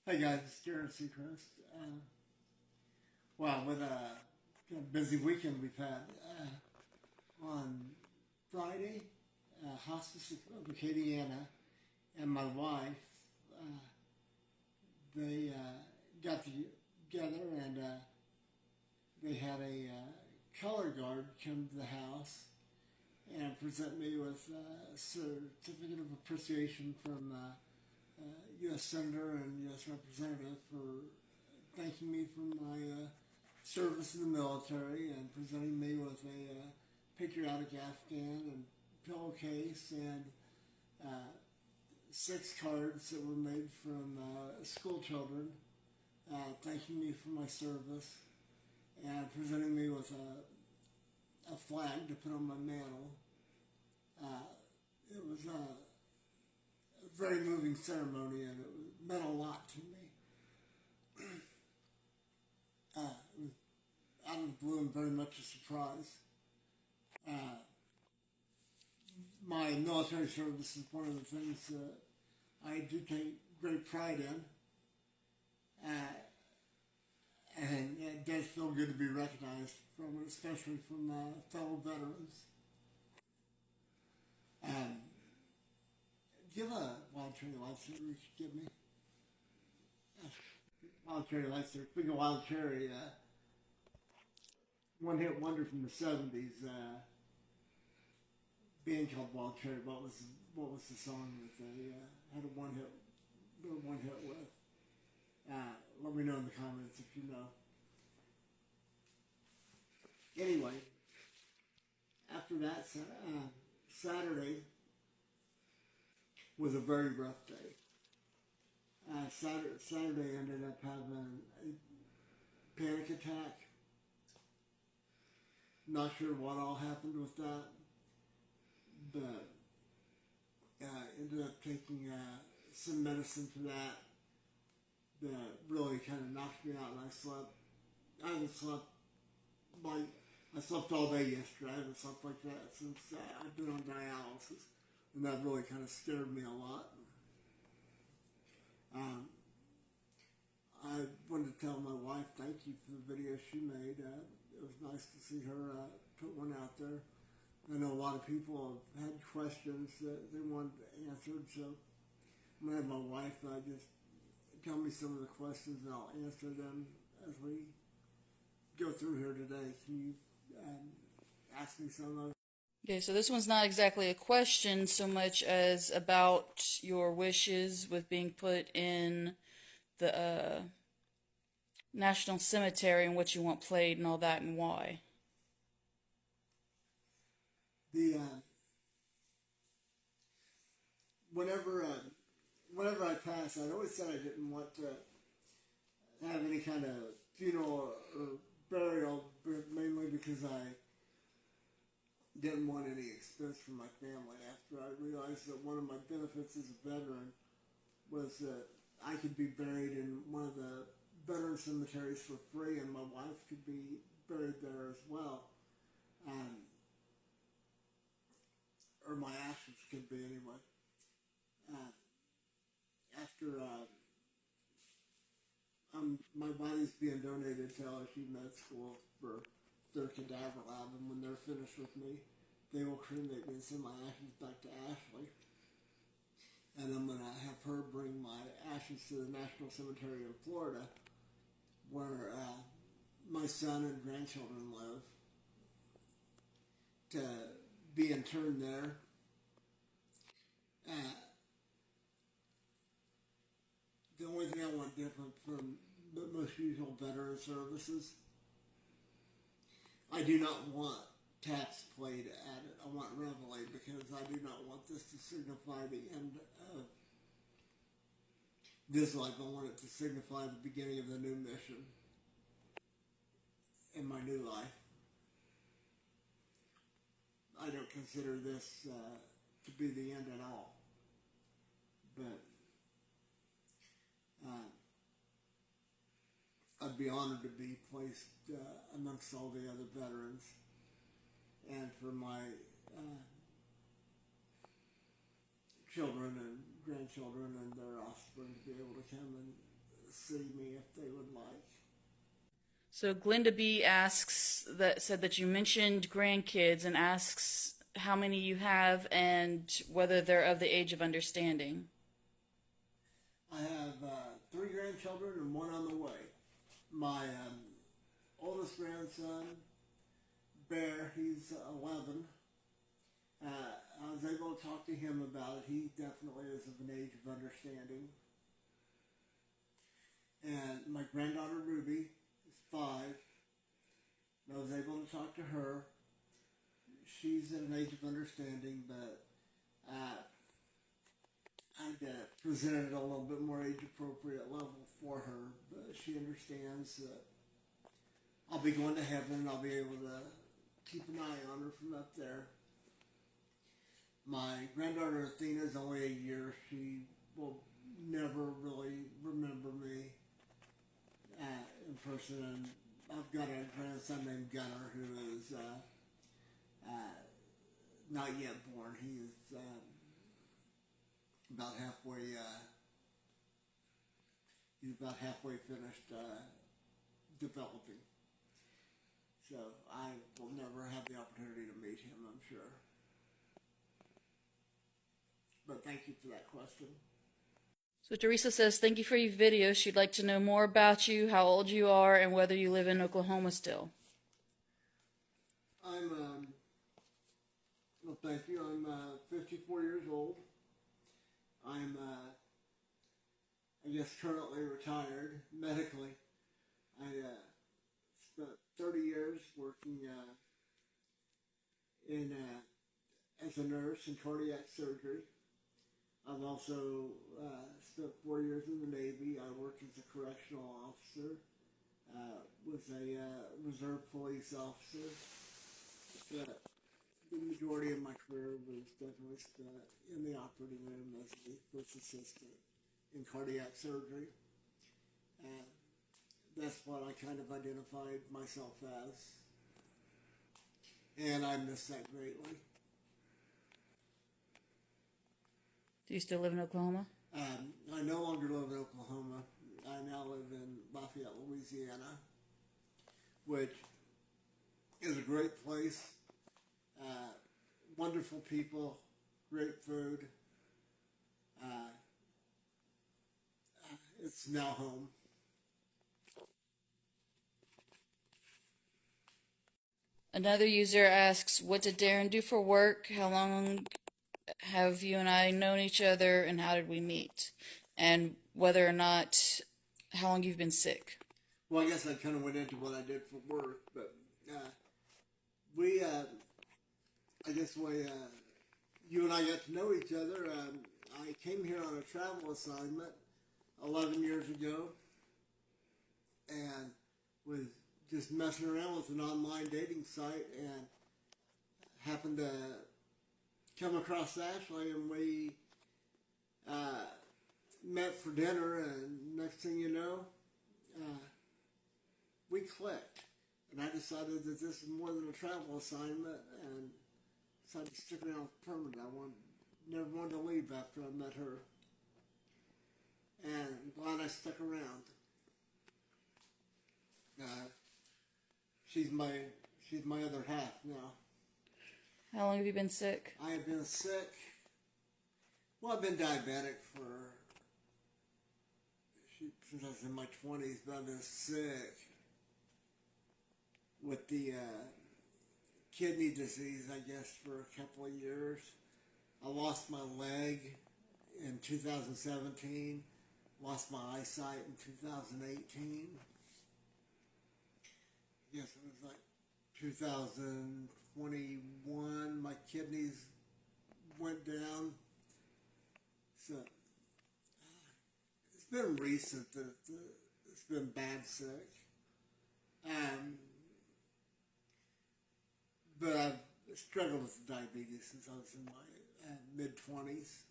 Hey guys, it's Jared Seacrest. Well, with a busy weekend we've had on Friday, hospice of Acadiana and my wife, uh, they got together and they had a color guard come to the house and present me with a certificate of appreciation from U.S. Senator and U.S. Representative for thanking me for my service in the military and presenting me with a patriotic Afghan and pillowcase and uh, 6 cards that were made from school children thanking me for my service and presenting me with a flag to put on my mantle. Uh, it was a very moving ceremony and it meant a lot to me. It was out of the blue and very much a surprise. Uh, my military service is one of the things that I do take great pride in, uh, and it does feel good to be recognized from it, especially from fellow veterans. Do you have a wild cherry lifesaver you could give me? Wild cherry lifesaver. Speaking of wild cherry, one hit wonder from the '70s. Band called Wild Cherry. What was the song that they had a one hit with? Let me know in the comments if you know. Anyway, after that, Saturday was a very rough day. Saturday ended up having a panic attack. Not sure what all happened with that, but ended up taking some medicine for that that really kind of knocked me out, and I slept. I haven't slept like I slept all day yesterday. I haven't slept like that since I've been on dialysis, and that really kind of scared me a lot. Um, I wanted to tell my wife thank you for the video she made. It was nice to see her put one out there. I know a lot of people have had questions that they wanted answered, so I'm gonna have my wife just tell me some of the questions and I'll answer them as we go through here today. Can you ask me some of those? Okay, so this one's not exactly a question so much as about your wishes with being put in the National Cemetery and what you want played and all that and why. The whenever whenever I pass, I always said I didn't want to have any kind of funeral or burial, mainly because I didn't want any expense for my family. After I realized that one of my benefits as a veteran was that I could be buried in one of the veteran cemeteries for free, and my wife could be buried there as well, um, or my ashes could be anyway. Uh, after my body's being donated to LSU Med School for their cadaver lab, and when they're finished with me, they will cremate me and send my ashes back to Ashley. And I'm gonna have her bring my ashes to the National Cemetery in Florida, where my son and grandchildren live, to be interned there. Uh, the only thing I want different from the most usual veteran services, I do not want taps played at it. I want Reveille because I do not want this to signify the end of this life. I want it to signify the beginning of the new mission in my new life. I don't consider this to be the end at all. But uh, I'd be honored to be placed amongst all the other veterans, and for my uh, children and grandchildren and their offspring to be able to come and see me if they would like. So Glinda B said that you mentioned grandkids and asks how many you have and whether they're of the age of understanding. I have 3 grandchildren and 1 on the way. My oldest grandson, Bear, he's 11. I was able to talk to him about it. He definitely is of an age of understanding. And my granddaughter, Ruby, is 5. I was able to talk to her. She's at an age of understanding, but I presented it a little bit more age-appropriate level for her. But she understands that I'll be going to heaven and I'll be able to keep an eye on her from up there. My granddaughter Athena is only 8 years. She will never really remember me in person. And I've got a grandson named Gunnar who is not yet born. He is about halfway. He's about halfway finished developing. So I will never have the opportunity to meet him, I'm sure. But thank you for that question. So Teresa says, thank you for your video. She'd like to know more about you, how old you are, and whether you live in Oklahoma still. Well, thank you. I'm 54 years old. I'm, I guess, currently retired medically. I spent 30 years working as a nurse in cardiac surgery. I've also spent 4 years in the Navy. I worked as a correctional officer, was a reserve police officer. The majority of my career was definitely spent in the operating room as a first assistant in cardiac surgery. That's what I kind of identified myself as. And I miss that greatly. Do you still live in Oklahoma? I no longer live in Oklahoma. I now live in Lafayette, Louisiana, which is a great place. Wonderful people, great food. It's now home. Another user asks, what did Darren do for work? How long have you and I known each other, and how did we meet? And whether or not, how long you've been sick. Well, I guess I kind of went into what I did for work, but you and I got to know each other. I came here on a travel assignment 11 years ago and was just messing around with an online dating site and happened to come across Ashley, and we met for dinner, and next thing you know, we clicked. And I decided that this is more than a travel assignment, and decided to stick around permanent. Never wanted to leave after I met her. And I'm glad I stuck around. She's my other half now. How long have you been sick? I have been sick. Well, I've been diabetic since I was in my 20s, but I've been sick with the kidney disease, I guess, for a couple of years. I lost my leg in 2017, lost my eyesight in 2018. Yes, it was like 2021, my kidneys went down. So it's been recent that it's been bad sick. But I've struggled with diabetes since I was in my mid-20s.